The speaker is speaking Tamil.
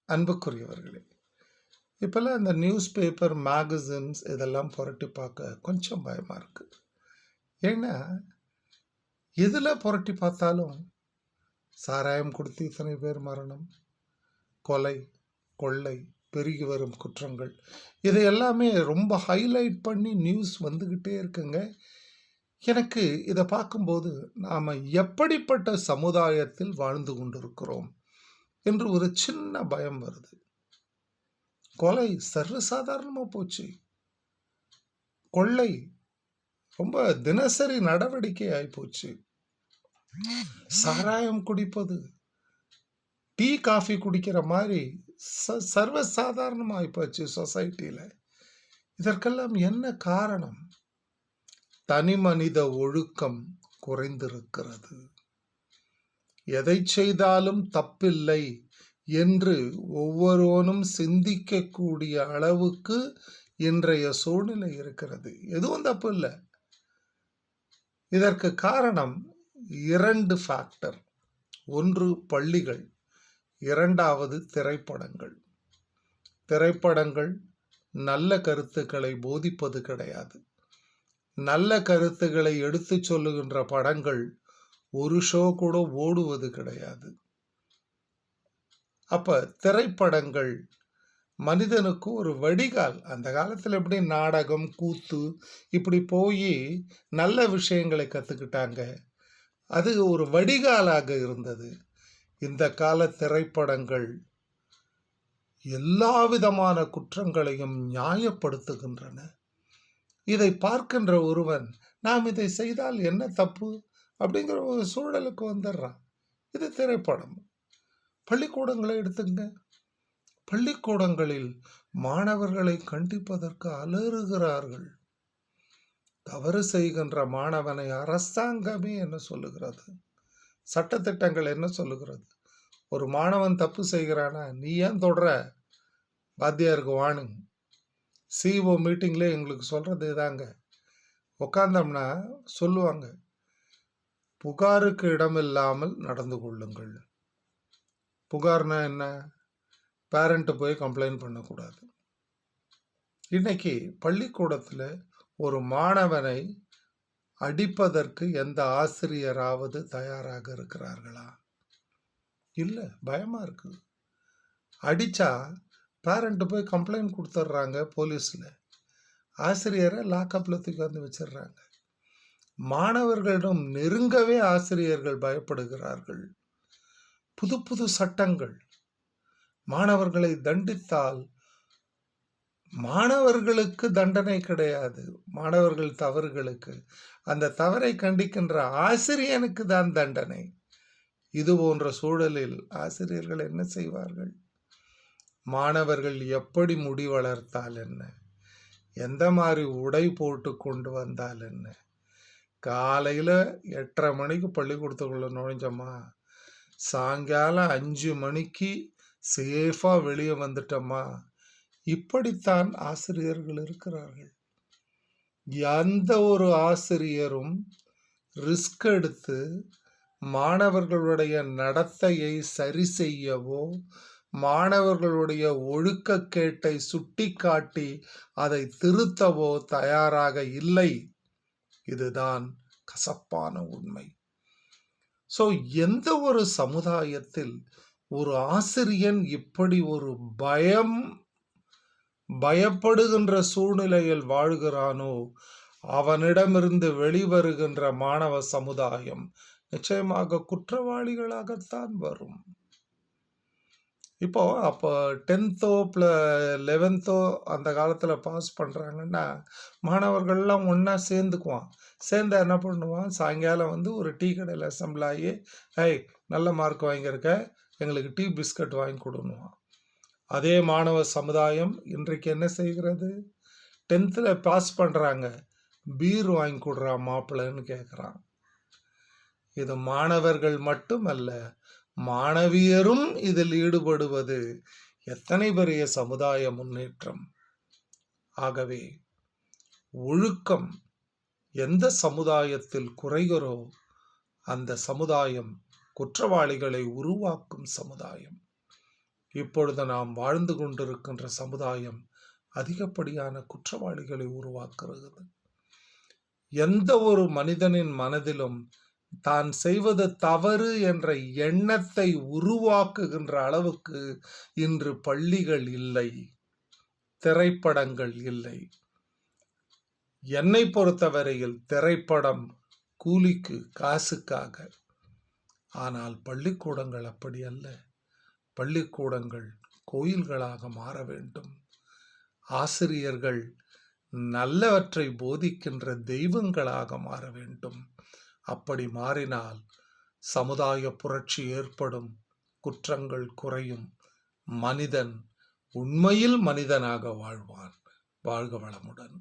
அன்புக்குரியவர்களே, இப்போல்லாம் இந்த நியூஸ் பேப்பர், மேகசின்ஸ் இதெல்லாம் புரட்டி பார்க்க கொஞ்சம் பயமாக இருக்குது. ஏன்னா, எதில் புரட்டி பார்த்தாலும் சாராயம் குடித்து இத்தனை பேர் மரணம், கொலை, கொள்ளை, பெருகி வரும் குற்றங்கள், இதை எல்லாமே ரொம்ப ஹைலைட் பண்ணி நியூஸ் வந்துக்கிட்டே இருக்குங்க. எனக்கு இதை பார்க்கும்போது நாம் எப்படிப்பட்ட சமுதாயத்தில் வாழ்ந்து கொண்டிருக்கிறோம் என்று ஒரு சின்ன பயம் வருது. கொலை சர்வசாதாரணமாக போச்சு. கொள்ளை ரொம்ப தினசரி நடவடிக்கை ஆயிப்போச்சு. சாராயம் குடிப்பது டீ காஃபி குடிக்கிற மாதிரி சர்வசாதாரணமாக ஆயிப்போச்சு சொசைட்டியில். இதற்கெல்லாம் என்ன காரணம்? தனி மனித ஒழுக்கம் குறைந்திருக்கிறது. எதை செய்தாலும் தப்பில்லை என்று ஒவ்வொருவனும் சிந்திக்கக்கூடிய அளவுக்கு இன்றைய சூழ்நிலை இருக்கிறது. எதுவும் தப்பு இல்லை. இதற்கு காரணம் 2 ஃபேக்டர். ஒன்று பள்ளிகள், 2வது திரைப்படங்கள். திரைப்படங்கள் நல்ல கருத்துக்களை போதிப்பது கிடையாது. நல்ல கருத்துக்களை எடுத்து சொல்லுகின்ற படங்கள் ஒரு ஷோ கூட ஓடுவது கிடையாது. அப்ப திரைப்படங்கள் மனிதனுக்கு ஒரு வடிகால். அந்த காலத்தில் எப்படி நாடகம், கூத்து இப்படி போய் நல்ல விஷயங்களை கற்றுக்கிட்டாங்க. அது ஒரு வடிகாலாக இருந்தது. இந்த கால திரைப்படங்கள் எல்லா விதமான குற்றங்களையும் நியாயப்படுத்துகின்றன. இதை பார்க்கின்ற ஒருவன் நாம் இதை செய்தால் என்ன தப்பு அப்படிங்கிற ஒரு சூழலுக்கு வந்துடுறான். இது திரைப்படம். பள்ளிக்கூடங்களை எடுத்துங்க. பள்ளிக்கூடங்களில் மாணவர்களை கண்டிப்பதற்கு அலறுகிறார்கள். தவறு செய்கின்ற மாணவனை அரசாங்கமே என்ன சொல்லுகிறது? சட்டத்திட்டங்கள் என்ன சொல்லுகிறது? ஒரு மாணவன் தப்பு செய்கிறானா, நீ ஏன் தொடர? வாத்தியாருக்கு வார்னிங். சிஓ மீட்டிங்கில் எங்களுக்கு சொல்கிறது இதாங்க. உட்காந்தோம்னா சொல்லுவாங்க, புகாருக்கு இடமில்லாமல் நடந்து கொள்ளுங்கள். புகார்னா என்ன? பேரண்ட்டு போய் கம்ப்ளைண்ட் பண்ணக்கூடாது. இன்னைக்கு பள்ளிக்கூடத்தில் ஒரு மாணவனை அடிப்பதற்கு எந்த ஆசிரியராவது தயாராக இருக்கிறார்களா? இல்லை, பயமாக இருக்குது. அடித்தா பேரண்ட்டு போய் கம்ப்ளைண்ட் கொடுத்துட்றாங்க போலீஸில். ஆசிரியரை லாக்கப்பில் தூக்கி வந்து வச்சிடுறாங்க. மாணவர்களிடம் நெருங்கவே ஆசிரியர்கள் பயப்படுகிறார்கள். புது புது சட்டங்கள். மாணவர்களை தண்டித்தால் மாணவர்களுக்கு தண்டனை கிடையாது. மாணவர்கள் தவறுகளுக்கு, அந்த தவறை கண்டிக்கின்ற ஆசிரியனுக்கு தான் தண்டனை. இது போன்ற சூழலில் ஆசிரியர்கள் என்ன செய்வார்கள்? மாணவர்கள் எப்படி முடி வளர்த்தால் என்ன, எந்த மாதிரி உடை போட்டு கொண்டு வந்தால் என்ன, காலையில் 8:30 மணிக்கு பள்ளிக்கூடத்துக்குள்ள நுழைஞ்சோமா, சாயங்காலம் 5 மணிக்கு சேஃபாக வெளியே வந்துட்டோமா, இப்படித்தான் ஆசிரியர்கள் இருக்கிறார்கள். எந்த ஒரு ஆசிரியரும் ரிஸ்க் எடுத்து மாணவர்களுடைய நடத்தையை சரி செய்யவோ, மாணவர்களுடைய ஒழுக்கக்கேட்டை சுட்டி காட்டி அதை திருத்தவோ தயாராக இல்லை. இதுதான் கசப்பான உண்மை. ஸோ எந்த ஒரு சமுதாயத்தில் ஒரு ஆசிரியன் இப்படி ஒரு பயப்படுகின்ற சூழ்நிலையில் வாழ்கிறானோ, அவனிடமிருந்து வெளிவருகின்ற மாணவ சமுதாயம் நிச்சயமாக குற்றவாளிகளாகத்தான் வரும். அப்போ 10th 11th அந்த காலத்தில் பாஸ் பண்ணுறாங்கன்னா மாணவர்கள்லாம் ஒன்றா சேர்ந்துக்குவான். சேர்ந்து என்ன பண்ணுவான், சாயங்காலம் வந்து ஒரு டீ கடையில் அசம்பிள் ஆகி, நல்ல மார்க் வாங்கியிருக்க, எங்களுக்கு டீ பிஸ்கட் வாங்கி கொடுன்னுவான். அதே மாணவ சமுதாயம் இன்றைக்கு என்ன செய்கிறது? 10th பாஸ் பண்ணுறாங்க, பீர் வாங்கி கொடுறான் மாப்பிள்ளைன்னு கேட்குறான். இது மாணவர்கள் மட்டுமல்ல, மாணவியரும் இதில் ஈடுபடுவது எத்தனை பெரிய சமுதாய முன்னேற்றம். ஆகவே ஒழுக்கம் எந்த சமுதாயத்தில் குறைகிறோ அந்த சமுதாயம் குற்றவாளிகளை உருவாக்கும் சமுதாயம். இப்பொழுது நாம் வாழ்ந்து கொண்டிருக்கின்ற சமுதாயம் அதிகப்படியான குற்றவாளிகளை உருவாக்குகிறது. எந்த ஒரு மனிதனின் மனதிலும் தான் செய்வது தவறு என்ற எண்ணத்தை உருவாக்குகின்ற அளவுக்கு இன்று பள்ளிகள் இல்லை, திரைப்படங்கள் இல்லை. என்னை பொறுத்தவரையில் திரைப்படம் கூலிக்கு, காசுக்காக. ஆனால் பள்ளிக்கூடங்கள் அப்படி அல்ல. பள்ளிக்கூடங்கள் கோயில்களாக மாற வேண்டும். ஆசிரியர்கள் நல்லவற்றை போதிக்கின்ற தெய்வங்களாக மாற வேண்டும். அப்படி மாறினால் சமுதாய புரட்சி ஏற்படும், குற்றங்கள் குறையும், மனிதன் உண்மையில் மனிதனாக வாழ்வான். வாழ்க வளமுடன்.